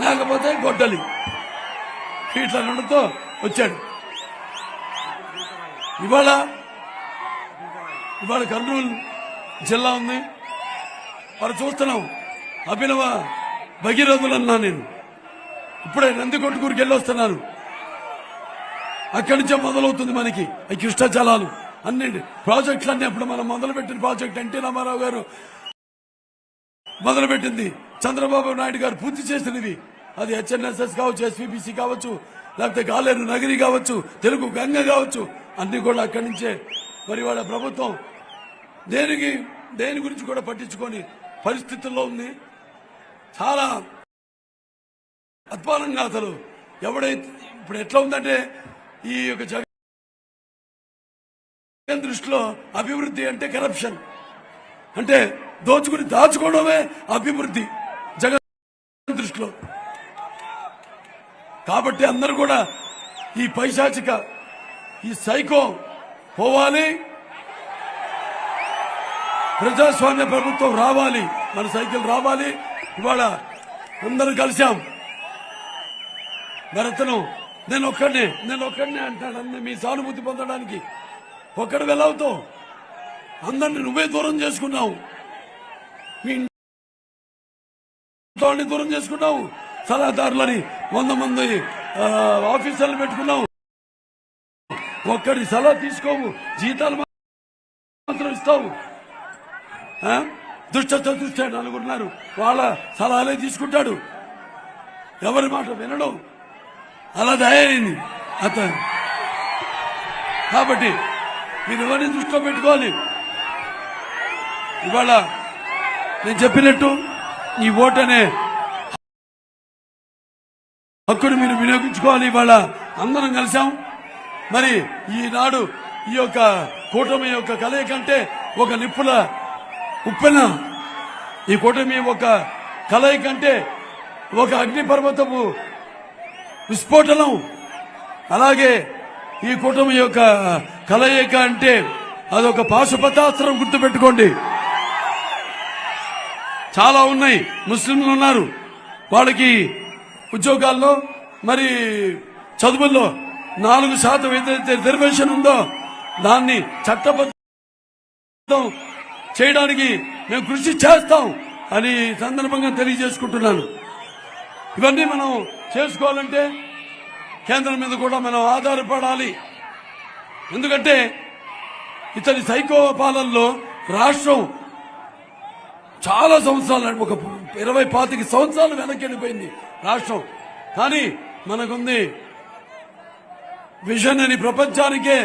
లేకపోతే గొడ్డలి ఇట్లా రెండుతో వచ్చాడు. ఇవాళ కర్నూలు జిల్లా ఉంది, మరి చూస్తున్నాం. అభినవ భగీరథులన్నా నేను ఇప్పుడే నందికొట్టుకూరికి వెళ్ళొస్తున్నాను. అక్కడి నుంచే మొదలవుతుంది మనకి ఈ కృష్ణాజలాలు అన్ని ప్రాజెక్టులన్నీ. అప్పుడు మనం మొదలుపెట్టిన ప్రాజెక్ట్ ఎన్టీ రామారావు గారు మొదలుపెట్టింది, చంద్రబాబు నాయుడు గారు పూర్తి చేసినవి. అది హెచ్ఎన్ఎస్ఎస్ కావచ్చు, ఎస్వీబీసీ కావచ్చు, లేకపోతే గాలేరు నగరి కావచ్చు, తెలుగు గంగ కావచ్చు, అన్ని కూడా అక్కడి నుంచే. మరి వాళ్ళ ప్రభుత్వం దేని గురించి కూడా పట్టించుకొని పరిస్థితుల్లో ఉంది. చాలా అద్భుతంగా అసలు ఎవడైతే ఇప్పుడు ఎట్లా ఉందంటే ఈ యొక్క జగన్ దృష్టిలో అభివృద్ధి అంటే కరప్షన్, అంటే దోచుకుని దాచుకోవడమే అభివృద్ధి జగన్ దృష్టిలో. కాబట్టి అందరూ కూడా ఈ పైశాచిక ఈ సైకో పోవాలి, ప్రజాస్వామ్య ప్రభుత్వం రావాలి, మన సైకిల్ రావాలి. ఇవాళ అందరూ కలిశాం. భరతను నేను ఒక్కడినే అంటాడు. అన్ని మీ సానుభూతి పొందడానికి ఒక్కడు వెళ్ళవుతావు, అందరిని నువ్వే దూరం చేసుకున్నావు, మీ ఇంట్లో దూరం చేసుకున్నావు, సలహాదారులని 100 మంది ఆఫీసర్లు పెట్టుకున్నావు, ఒక్కడి సలహా తీసుకోవు, జీతాలు మాత్రం ఇస్తావు. దుష్ట నలుగురున్నారు, వాళ్ళ సలహాలే తీసుకుంటాడు, ఎవరి మాట వినడం. అలా తయారైంది అతను. కాబట్టి మీరు ఎవరిని దృష్టిలో పెట్టుకోవాలి. ఇవాళ నేను చెప్పినట్టు ఈ ఓటు అనే హక్కును మీరు వినియోగించుకోవాలి. ఇవాళ అందరం కలిసాం. మరి ఈనాడు ఈ యొక్క కూటమి యొక్క కలయిక అంటే ఒక నిప్పుల ఉప్పెన. ఈ కూటమి ఒక కలయిక అంటే ఒక అగ్నిపర్వతపు విస్ఫోటనం. అలాగే ఈ కూటమి యొక్క కలయిక అంటే అదొక పాశుపతాస్త్రం. గుర్తుపెట్టుకోండి, చాలా ఉన్నాయి. ముస్లింలు ఉన్నారు, వాళ్ళకి ఉద్యోగాల్లో మరి చదువుల్లో 4% ఏదైతే రిజర్వేషన్ ఉందో దాన్ని చట్టబద్ధం చేయడానికి మేము కృషి చేస్తాం అని సందర్భంగా తెలియజేసుకుంటున్నాను. ఇవన్నీ మనం చేసుకోవాలంటే కేంద్రం మీద కూడా మనం ఆధారపడాలి. ఎందుకంటే ఇతని సైకో పాలనలో రాష్ట్రం చాలా సంవత్సరాలు, ఒక 20-25 సంవత్సరాలు వెనక్కి వెళ్ళిపోయింది రాష్ట్రం. కానీ మనకుంది విజనరీ, ప్రపంచానికే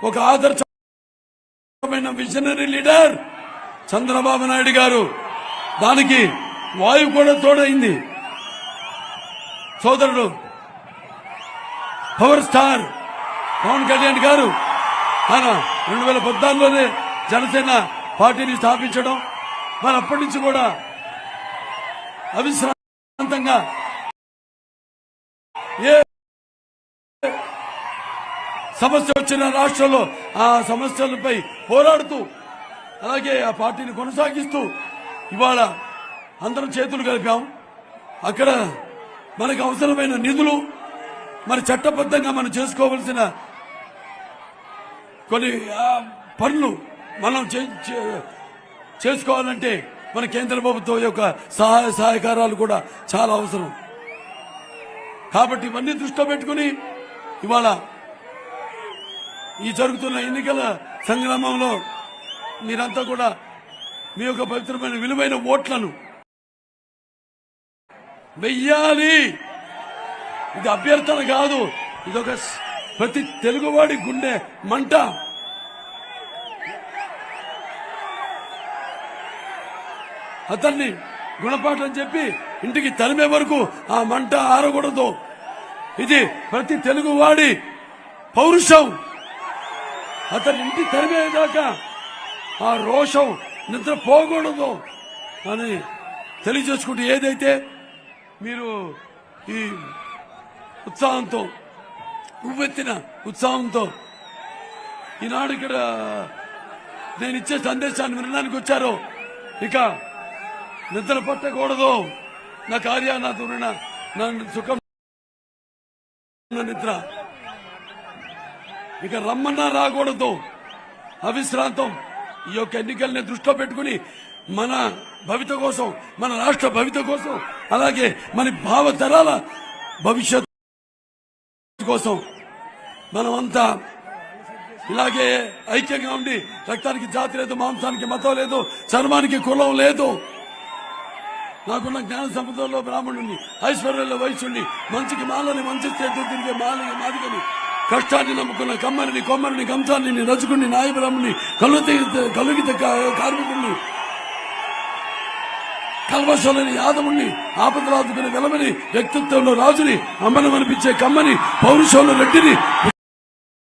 ఒక ఆదర్శమైన విజనరీ లీడర్ చంద్రబాబు నాయుడు గారు. దానికి వాయువు కూడా తోడైంది. సోదరుడు పవర్ స్టార్ పవన్ కళ్యాణ్ గారు ఆయన 2014లోనే జనసేన పార్టీని స్థాపించడం, మరి అప్పటి నుంచి కూడా అవిశ్రాంతంగా ఏ సమస్య వచ్చిన రాష్ట్రంలో ఆ సమస్యలపై పోరాడుతూ అలాగే ఆ పార్టీని కొనసాగిస్తూ ఇవాళ అందరం చేతులు కలిపాం. అక్కడ మనకు అవసరమైన నిధులు, మరి చట్టబద్ధంగా మనం చేసుకోవలసిన కొన్ని పనులు మనం చేసుకోవాలంటే మన కేంద్ర ప్రభుత్వం యొక్క సహాయకారాలు కూడా చాలా అవసరం. కాబట్టి ఇవన్నీ దృష్టిలో పెట్టుకుని ఇవాళ ఈ జరుగుతున్న ఎన్నికల సంగ్రామంలో మీరంతా కూడా మీ యొక్క పవిత్రమైన విలువైన ఓట్లను వెయ్యాలి. ఇది అభ్యర్థన కాదు, ఇదొక ప్రతి తెలుగువాడి గుండె మంట. అతన్ని గుణపాఠం చెప్పి ఇంటికి తరిమే వరకు ఆ మంట ఆరకూడదు. ఇది ప్రతి తెలుగువాడి పౌరుషం. అతని ఇంటి తరిమేదాకా ఆ రోషం నిద్రపోకూడదు అని తెలియజేసుకుంటూ, ఏదైతే మీరు ఈ ఉత్సాహంతో, ఉవ్వెత్తిన ఉత్సాహంతో ఈనాడు ఇక్కడ నేను ఇచ్చే సందేశాన్ని వినడానికి వచ్చారో, ఇక నిద్ర పట్టకూడదు. నా కార్య నా దురిన నా సుఖం నా నిద్ర ఇక రమ్మన్నా రాకూడదు అవిశ్రాంతం. ఈ యొక్క ఎన్నికల్ని దృష్టిలో పెట్టుకుని మన భవిత కోసం, మన రాష్ట్ర భవిత కోసం, అలాగే మన భావతరాల భవిష్యత్ కోసం మనమంతా ఇలాగే ఐక్యంగా ఉండి, రక్తానికి జాతి లేదు, మాంసానికి మతం లేదు, చర్మానికి కులం లేదు. నాకున్న జ్ఞాన సంపదలో బ్రాహ్మణుని, ఐశ్వర్యంలో వైశ్యుణ్ణి, మంచికి మాలని, మంచి చేతులు తిరిగే మాలని మాదిగని, కష్టాన్ని నమ్ముకున్న కమ్మరిని, కొమ్మరిని, కంసాన్ని, రజకుని, నాయబ్రాహ్మణి, కలుగిత కార్మికుడిని, కల్వశోలని, యాదవుణ్ణి, ఆపదలాదుకుని వెలమని, వ్యక్తిత్వంలో రాజుని, అమ్మనం అనిపించే కమ్మని, పౌరుషంలో రెడ్డిని,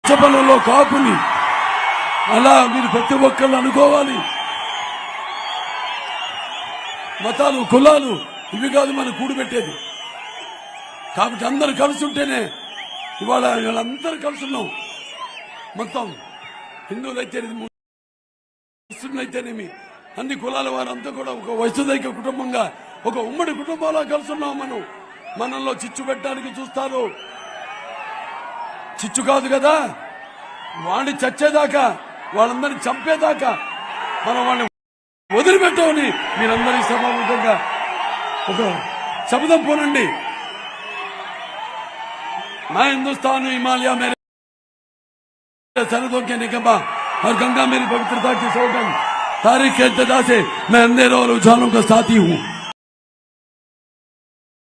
ఉచ్చపల్లలో కాపుని, అలా మీరు ప్రతి ఒక్కళ్ళు అనుకోవాలి. మతాలు, కులాలు ఇవి కాదు మనం కూడిపెట్టేది. కాబట్టి అందరు కలిసి ఉంటేనే ఇవాళ వీళ్ళందరూ కలిసి ఉన్నాం. మొత్తం హిందువులైతేనేమి, ముస్లింలైతేనేమి, అన్ని కులాల వారంతా కూడా ఒక వసుదైక కుటుంబంగా, ఒక ఉమ్మడి కుటుంబంలో కలిసి ఉన్నాం. మనలో చిచ్చు పెట్టడానికి చూస్తారు. చిచ్చు కాదు కదా, వాడిని చచ్చేదాకా, వాళ్ళందరినీ చంపేదాకా మనం వాళ్ళని వదిలిపెట్టమని మీరందరి సభాముఖంగా ఒక శబ్దం పోనండి. मैं हिंदुस्तान हूं, हिमालय मेरे सरहदों के निकम्मा और गंगा मेरी पवित्रता की सौगंध, तारीख के इब्तिदा से मैं अंधेरों और उजालों का साथी हूं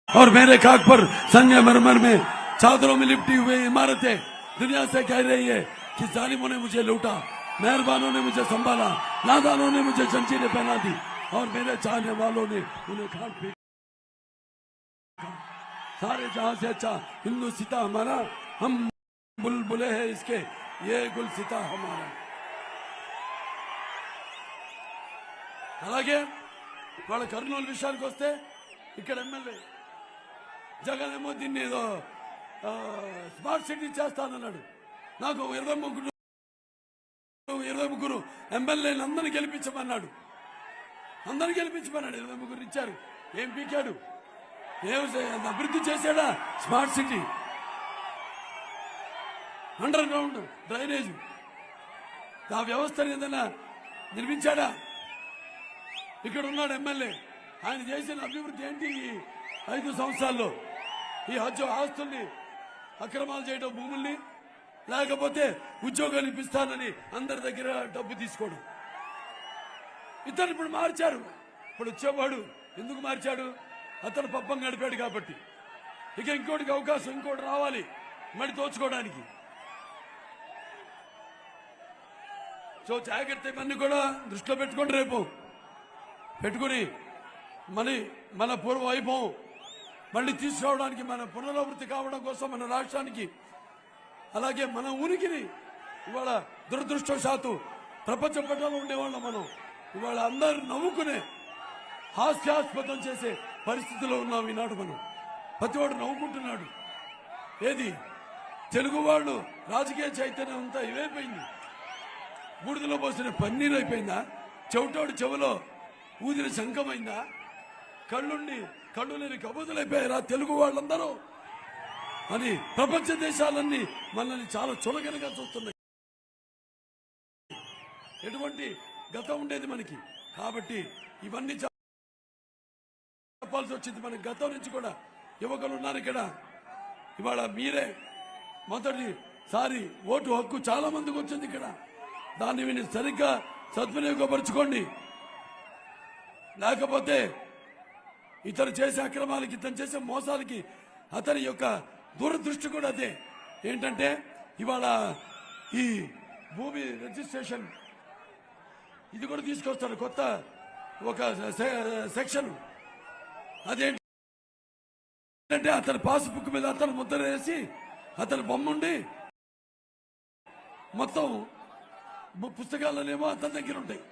और मेरे खाक पर संगे मरमर में चादरों में लिपटी हुई इमारतें दुनिया से कह रही है कि जालिमों ने मुझे लूटा, मेहरबानों ने मुझे संभाला, नादानों ने मुझे जंजीरें पहना दी और मेरे चाहने वालों ने उन्हें खाट पी। सारे जहां से अच्छा हिंदू सीता हमारा, हम बुलबुले हैं इसके, ये गुल सीता हमारा. అలాగే వాళ్ళ కర్నూలు విషయానికి వస్తే ఇక్కడ ఎమ్మెల్యే జగన్ ఏమో దీన్ని ఏదో స్మార్ట్ సిటీ చేస్తానన్నాడు. నాకు 23 ఎమ్మెల్యేలు అందరినీ గెలిపించమన్నాడు. 23 ఇచ్చారు. ఏం పీకాడు? అభివృద్ధి చేశాడా? Smart city, under ground drainage, ఆ వ్యవస్థను ఏదైనా నిర్మించాడా? ఇక్కడ ఉన్నాడు ఎమ్మెల్యే, ఆయన చేసిన అభివృద్ధి ఏంటి? 5 సంవత్సరాల్లో ఈ ఆస్తుల్ని అక్రమాలు చేయడం, భూముల్ని, లేకపోతే ఉద్యోగాలు ఇప్పిస్తానని అందరి దగ్గర డబ్బు తీసుకోవడం. ఇతను ఇప్పుడు మార్చారు. ఇప్పుడు వచ్చేవాడు ఎందుకు మార్చాడు? అతను పబ్బం గడిపాడు కాబట్టి. ఇక ఇంకోటికి అవకాశం, ఇంకోటి రావాలి మళ్ళీ దోచుకోవడానికి. సో జాగ్రత్త, ఇవన్నీ కూడా దృష్టిలో పెట్టుకోండి. రేపు పెట్టుకుని మన పూర్వ వైభవం మళ్ళీ తీసుకురావడానికి, మన పునరావృత్తి కావడం కోసం మన రాష్ట్రానికి, అలాగే మన ఉనికిని ఇవాళ దురదృష్టవశాత్తు ప్రపంచ పట్టణంలో ఉండేవాళ్ళం మనం ఇవాళ అందరూ నవ్వుకునే, హాస్యాస్పదం చేసే పరిస్థితిలో ఉన్నాం ఈనాడు. మనం ప్రతివాడు నవ్వుకుంటున్నాడు. ఏది తెలుగు వాళ్ళు రాజకీయ చైతన్యం అంతా ఇవైపోయింది. బూడిదలో పోసిన పన్నీరు అయిపోయిందా? చెవిటోడు చెవిలో ఊదిన శంఖమైందా? కళ్ళు లేని కబూతులైపోయారా తెలుగు వాళ్ళందరూ అని ప్రపంచ దేశాలన్నీ మనల్ని చాలా చులకనగా చూస్తున్నాయి. ఎటువంటి గతం ఉండేది మనకి. కాబట్టి ఇవన్నీ చెప్పాల్సి వచ్చింది. మన గతం నుంచి కూడా యువకులు ఉన్నారు ఇక్కడ. ఇవాళ మీరే మొదటిసారి ఓటు హక్కు చాలా మందికి వచ్చింది ఇక్కడ. దాన్ని విని సరిగ్గా సద్వినియోగపరచుకోండి. లేకపోతే ఇతను చేసే అక్రమాలకి, ఇతను చేసే మోసాలకి అతని యొక్క దూరదృష్టి కూడా అదే. ఏంటంటే ఇవాళ ఈ భూమి రిజిస్ట్రేషన్ ఇది కూడా తీసుకొస్తారు, కొత్త ఒక సెక్షన్. అదేంటంటే అతని పాస్బుక్ మీద అతను ముద్ర వేసి అతని బొమ్మ ఉండి మొత్తం పుస్తకాలనేమో అతని దగ్గర ఉంటాయి.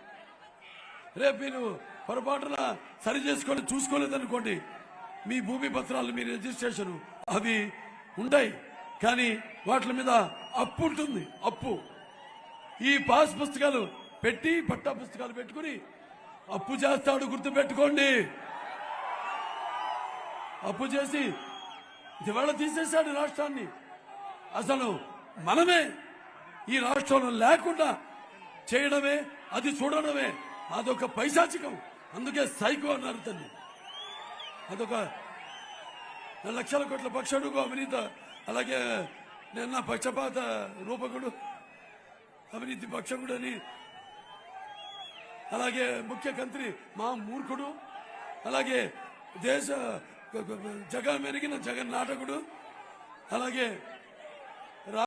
రేపు మీరు పొరపాటున సరి చేసుకొని చూసుకోలేదనుకోండి, మీ భూమి పత్రాలు, మీ రిజిస్ట్రేషన్ అవి ఉంటాయి, కానీ వాటి మీద అప్పు ఉంటుంది. అప్పు ఈ పాస్ పుస్తకాలు పెట్టి, పట్టా పుస్తకాలు పెట్టుకుని అప్పు చేస్తాడు. గుర్తు పెట్టుకోండి. అప్పు చేసి దివాళా తీసేశాడు రాష్ట్రాన్ని. అసలు మనమే ఈ రాష్ట్రంలో లేకుండా చేయడమే, అది చూడడమే అదొక పైశాచికం. అందుకే సైకో అన్నారు తల్లి. అదొక లక్షల కోట్ల పక్షుడు అవినీత, అలాగే నిన్న పక్షపాత రూపకుడు, అవినీతి పక్షకుడు అని, అలాగే ముఖ్యమంత్రి మా మూర్ఖుడు, అలాగే దేశ జగన్ మెరిగిన జగన్ నాటకుడు, అలాగే